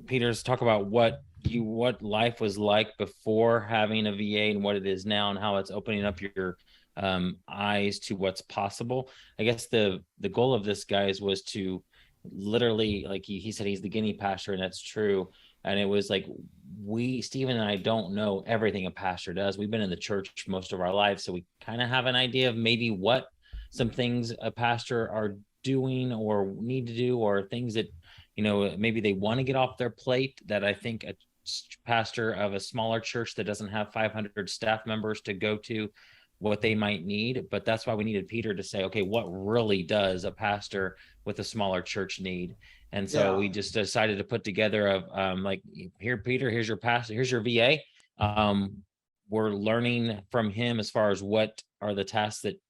Peter's talk about what life was like before having a VA and what it is now, and how it's opening up your eyes to what's possible. I guess the goal of this, guys, was to literally, like he said, he's the guinea pastor, and that's true. And it was like, Stephen and I don't know everything a pastor does. We've been in the church most of our lives, so we kind of have an idea of maybe what some things a pastor are doing or need to do, or things that maybe they want to get off their plate, that I think a pastor of a smaller church that doesn't have 500 staff members to go to, what they might need. But that's why we needed Peter to say, okay, what really does a pastor with a smaller church need? And so we just decided to put together like, here, Peter, here's your pastor, here's your VA. We're learning from him as far as what are the tasks that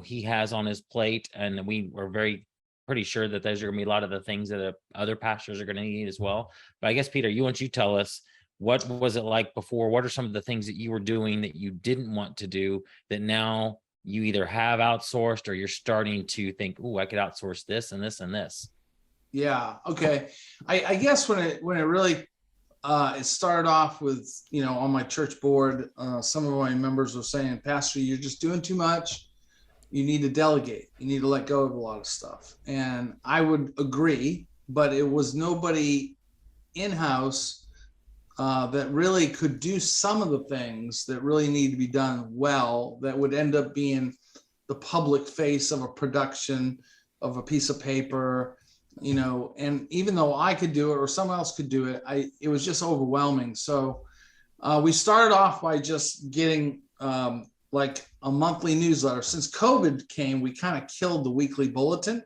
he has on his plate, and we were pretty sure that those are going to be a lot of the things that other pastors are going to need as well. But I guess, Peter, why don't you tell us, what was it like before? What are some of the things that you were doing that you didn't want to do that now you either have outsourced, or you're starting to think, oh, I could outsource this and this and this? Yeah. Okay. I guess when it really it started off with, on my church board, some of my members were saying, Pastor, you're just doing too much. You need to delegate. You need to let go of a lot of stuff. And I would agree, but it was nobody in-house that really could do some of the things that really need to be done well, that would end up being the public face of a production, of a piece of paper, and even though I could do it or someone else could do it, it was just overwhelming. So we started off by just getting like a monthly newsletter. Since COVID came, we kind of killed the weekly bulletin,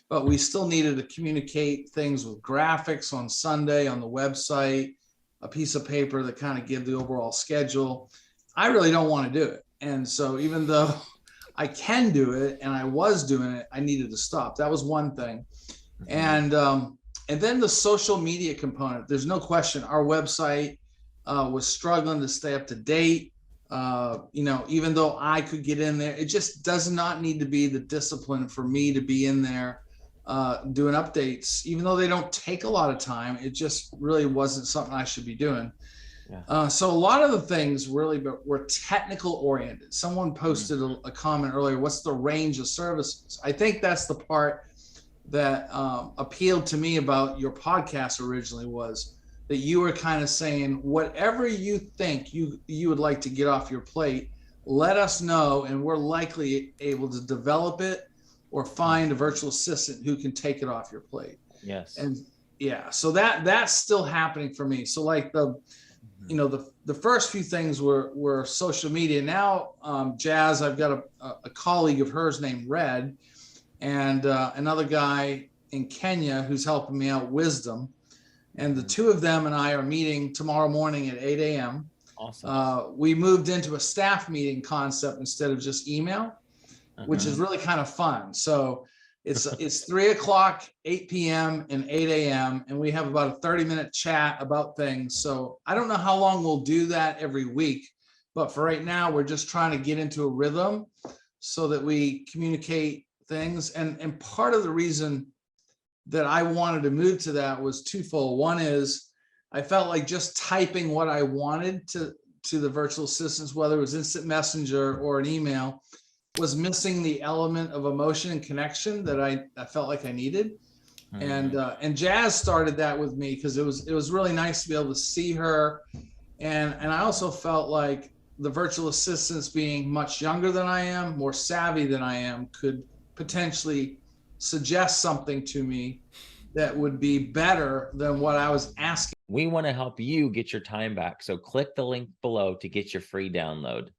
but we still needed to communicate things with graphics on Sunday on the website, a piece of paper that kind of give the overall schedule. I really don't want to do it. And so even though I can do it and I was doing it, I needed to stop. That was one thing. And then the social media component, there's no question our website was struggling to stay up to date. Even though I could get in there, it just does not need to be the discipline for me to be in there doing updates, even though they don't take a lot of time. It just really wasn't something I should be doing. Yeah. So a lot of the things really were technical oriented. Someone posted a comment earlier, what's the range of services? I think that's the part that appealed to me about your podcast originally, was that you were kind of saying, whatever you think you would like to get off your plate, let us know, and we're likely able to develop it or find a virtual assistant who can take it off your plate. Yes. And yeah, so that's still happening for me. So like the first few things were social media. Now, Jazz, I've got a colleague of hers named Red, and another guy in Kenya who's helping me out, Wisdom. And the two of them and I are meeting tomorrow morning at 8 a.m. Awesome. We moved into a staff meeting concept instead of just email, which is really kind of fun. So it's 3 o'clock, 8 p.m. and 8 a.m. And we have about a 30-minute chat about things. So I don't know how long we'll do that every week, but for right now, we're just trying to get into a rhythm so that we communicate things. And part of the reason that I wanted to move to that was twofold. One is I felt like just typing what I wanted to the virtual assistants, whether it was instant messenger or an email, was missing the element of emotion and connection that I felt like I needed. And Jazz started that with me because it was really nice to be able to see her. And I also felt like the virtual assistants, being much younger than I am, more savvy than I am, could potentially suggest something to me that would be better than what I was asking. We want to help you get your time back. So click the link below to get your free download.